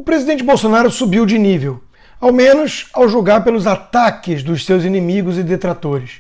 O presidente Bolsonaro subiu de nível, ao menos ao julgar pelos ataques dos seus inimigos e detratores.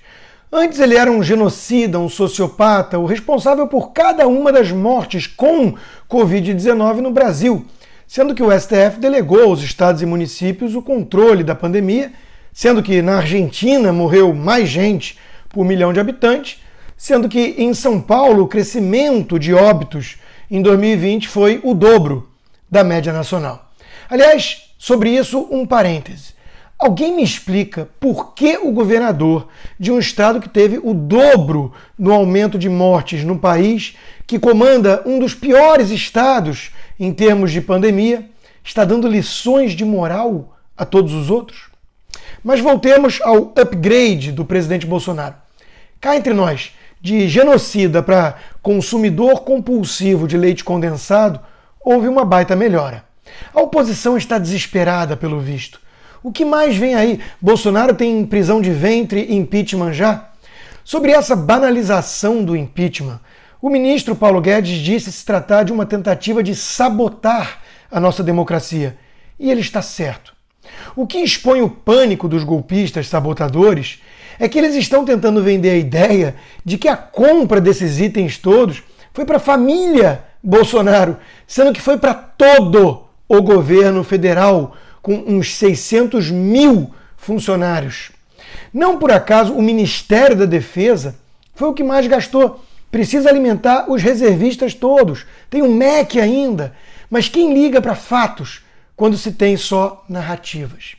Antes ele era um genocida, um sociopata, o responsável por cada uma das mortes com Covid-19 no Brasil, sendo que o STF delegou aos estados e municípios o controle da pandemia, sendo que na Argentina morreu mais gente por 1 milhão de habitantes, sendo que em São Paulo o crescimento de óbitos em 2020 foi o dobro da média nacional. Aliás, sobre isso, um parêntese. Alguém me explica por que o governador de um estado que teve o dobro no aumento de mortes no país, que comanda um dos piores estados em termos de pandemia, está dando lições de moral a todos os outros? Mas voltemos ao upgrade do presidente Bolsonaro. Cá entre nós, de genocida para consumidor compulsivo de leite condensado, houve uma baita melhora. A oposição está desesperada pelo visto. O que mais vem aí? Bolsonaro tem prisão de ventre e impeachment já? Sobre essa banalização do impeachment, o ministro Paulo Guedes disse se tratar de uma tentativa de sabotar a nossa democracia. E ele está certo. O que expõe o pânico dos golpistas sabotadores é que eles estão tentando vender a ideia de que a compra desses itens todos foi para a família Bolsonaro, sendo que foi para todo o governo federal, com uns 600 mil funcionários. Não por acaso o Ministério da Defesa foi o que mais gastou. Precisa alimentar os reservistas todos. Tem o MEC ainda. Mas quem liga para fatos quando se tem só narrativas?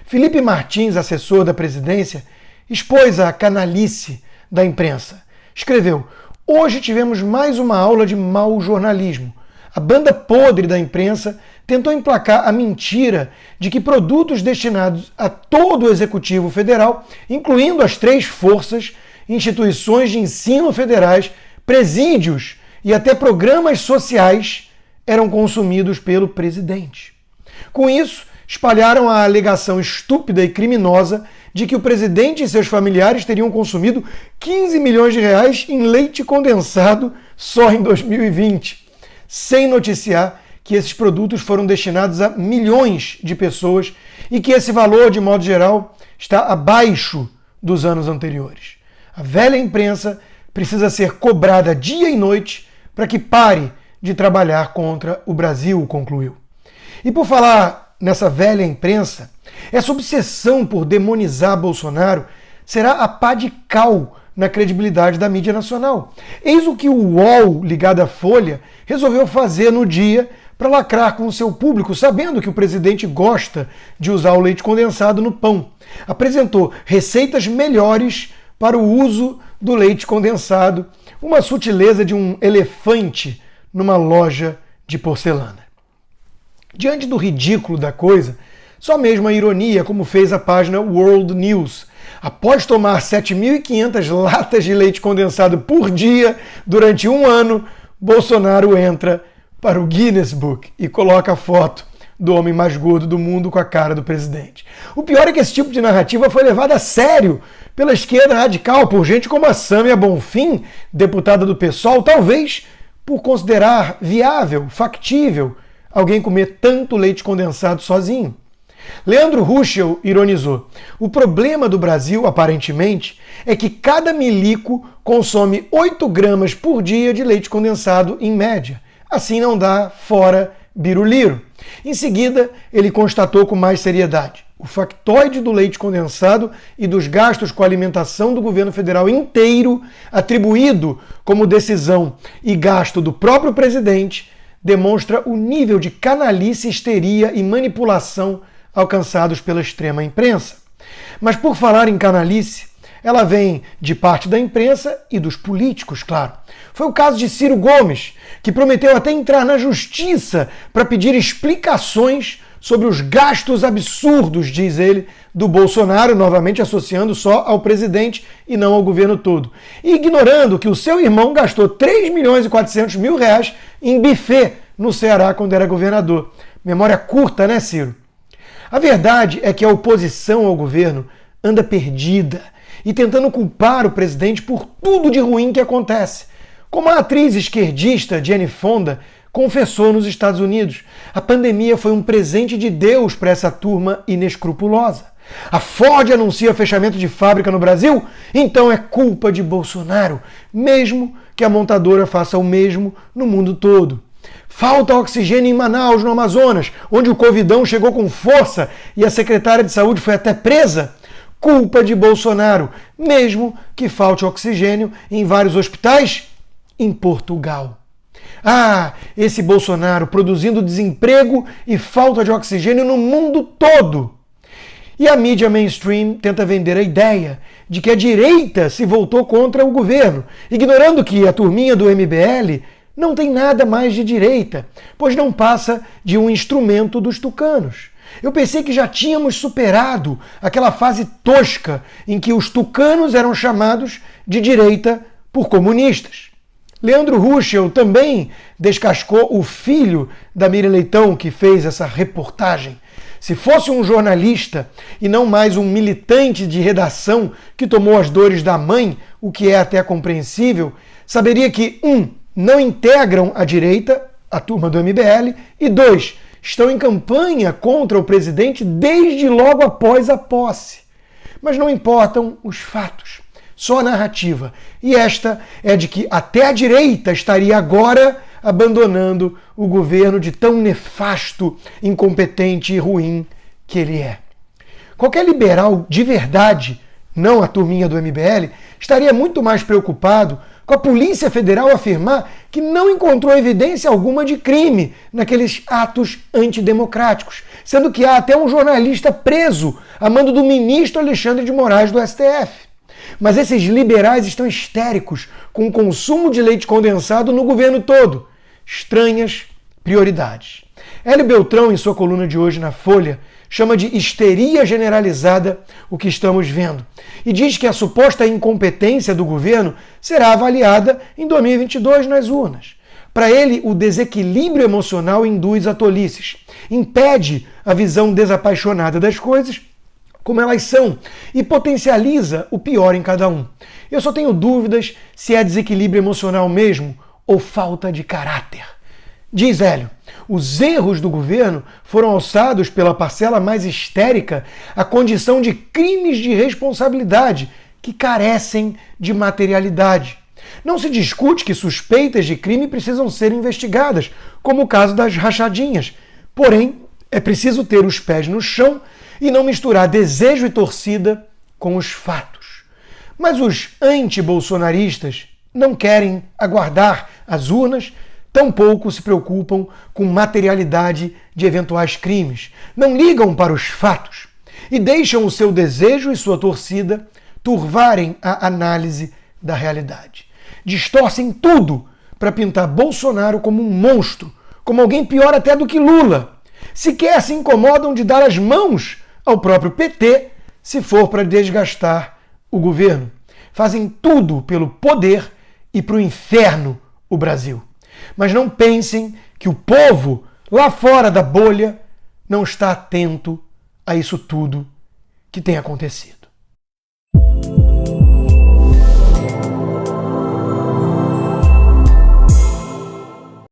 Felipe Martins, assessor da presidência, expôs a canalice da imprensa. Escreveu: "Hoje tivemos mais uma aula de mau jornalismo. A banda podre da imprensa tentou emplacar a mentira de que produtos destinados a todo o Executivo Federal, incluindo as 3 forças, instituições de ensino federais, presídios e até programas sociais, eram consumidos pelo presidente. Com isso, espalharam a alegação estúpida e criminosa de que o presidente e seus familiares teriam consumido 15 milhões de reais em leite condensado só em 2020, sem noticiar que esses produtos foram destinados a milhões de pessoas e que esse valor, de modo geral, está abaixo dos anos anteriores. A velha imprensa precisa ser cobrada dia e noite para que pare de trabalhar contra o Brasil", concluiu. E por falar nessa velha imprensa, essa obsessão por demonizar Bolsonaro será a pá de cal na credibilidade da mídia nacional. Eis o que o UOL, ligado à Folha, resolveu fazer no dia para lacrar com o seu público, sabendo que o presidente gosta de usar o leite condensado no pão. Apresentou receitas melhores para o uso do leite condensado, uma sutileza de um elefante numa loja de porcelana. Diante do ridículo da coisa, só mesmo a ironia, como fez a página World News. Após tomar 7.500 latas de leite condensado por dia durante um ano, Bolsonaro entra para o Guinness Book e coloca a foto do homem mais gordo do mundo com a cara do presidente. O pior é que esse tipo de narrativa foi levada a sério pela esquerda radical, por gente como a Sâmia Bonfim, deputada do PSOL, talvez por considerar viável, factível, alguém comer tanto leite condensado sozinho. Leandro Ruschel ironizou: "O problema do Brasil, aparentemente, é que cada milico consome 8 gramas por dia de leite condensado em média. Assim não dá fora biruliro." Em seguida, ele constatou com mais seriedade: o factoide do leite condensado e dos gastos com a alimentação do governo federal inteiro, atribuído como decisão e gasto do próprio presidente, demonstra o nível de canalice, histeria e manipulação alcançados pela extrema imprensa. Mas por falar em canalice, ela vem de parte da imprensa e dos políticos, claro. Foi o caso de Ciro Gomes, que prometeu até entrar na justiça para pedir explicações sobre os gastos absurdos, diz ele, do Bolsonaro, novamente associando só ao presidente e não ao governo todo. E ignorando que o seu irmão gastou 3 milhões e 400 mil reais em buffet no Ceará quando era governador. Memória curta, né, Ciro? A verdade é que a oposição ao governo anda perdida e tentando culpar o presidente por tudo de ruim que acontece. Como a atriz esquerdista Jane Fonda confessou nos Estados Unidos. A pandemia foi um presente de Deus para essa turma inescrupulosa. A Ford anuncia fechamento de fábrica no Brasil? Então é culpa de Bolsonaro, mesmo que a montadora faça o mesmo no mundo todo. Falta oxigênio em Manaus, no Amazonas, onde o Covidão chegou com força e a secretária de saúde foi até presa? Culpa de Bolsonaro, mesmo que falte oxigênio em vários hospitais em Portugal. Ah, esse Bolsonaro produzindo desemprego e falta de oxigênio no mundo todo. E a mídia mainstream tenta vender a ideia de que a direita se voltou contra o governo, ignorando que a turminha do MBL não tem nada mais de direita, pois não passa de um instrumento dos tucanos. Eu pensei que já tínhamos superado aquela fase tosca em que os tucanos eram chamados de direita por comunistas. Leandro Ruschel também descascou o filho da Miriam Leitão, que fez essa reportagem. Se fosse um jornalista e não mais um militante de redação que tomou as dores da mãe, o que é até compreensível, saberia que, não integram a direita, a turma do MBL, e 2, estão em campanha contra o presidente desde logo após a posse. Mas não importam os fatos, só a narrativa. E esta é de que até a direita estaria agora abandonando o governo de tão nefasto, incompetente e ruim que ele é. Qualquer liberal de verdade, não a turminha do MBL, estaria muito mais preocupado com a Polícia Federal afirmar que não encontrou evidência alguma de crime naqueles atos antidemocráticos, sendo que há até um jornalista preso a mando do ministro Alexandre de Moraes do STF. Mas esses liberais estão histéricos com o consumo de leite condensado no governo todo. Estranhas prioridades. Hélio Beltrão, em sua coluna de hoje na Folha, chama de histeria generalizada o que estamos vendo e diz que a suposta incompetência do governo será avaliada em 2022 nas urnas. Para ele, o desequilíbrio emocional induz a tolices, impede a visão desapaixonada das coisas como elas são e potencializa o pior em cada um. Eu só tenho dúvidas se é desequilíbrio emocional mesmo ou falta de caráter. Diz Hélio, os erros do governo foram alçados pela parcela mais histérica à condição de crimes de responsabilidade que carecem de materialidade. Não se discute que suspeitas de crime precisam ser investigadas, como o caso das rachadinhas. Porém, é preciso ter os pés no chão e não misturar desejo e torcida com os fatos. Mas os anti-bolsonaristas não querem aguardar as urnas, tampouco se preocupam com materialidade de eventuais crimes, não ligam para os fatos e deixam o seu desejo e sua torcida turvarem a análise da realidade. Distorcem tudo para pintar Bolsonaro como um monstro, como alguém pior até do que Lula. Sequer se incomodam de dar as mãos ao próprio PT se for para desgastar o governo. Fazem tudo pelo poder e para o inferno o Brasil. Mas não pensem que o povo lá fora da bolha não está atento a isso tudo que tem acontecido.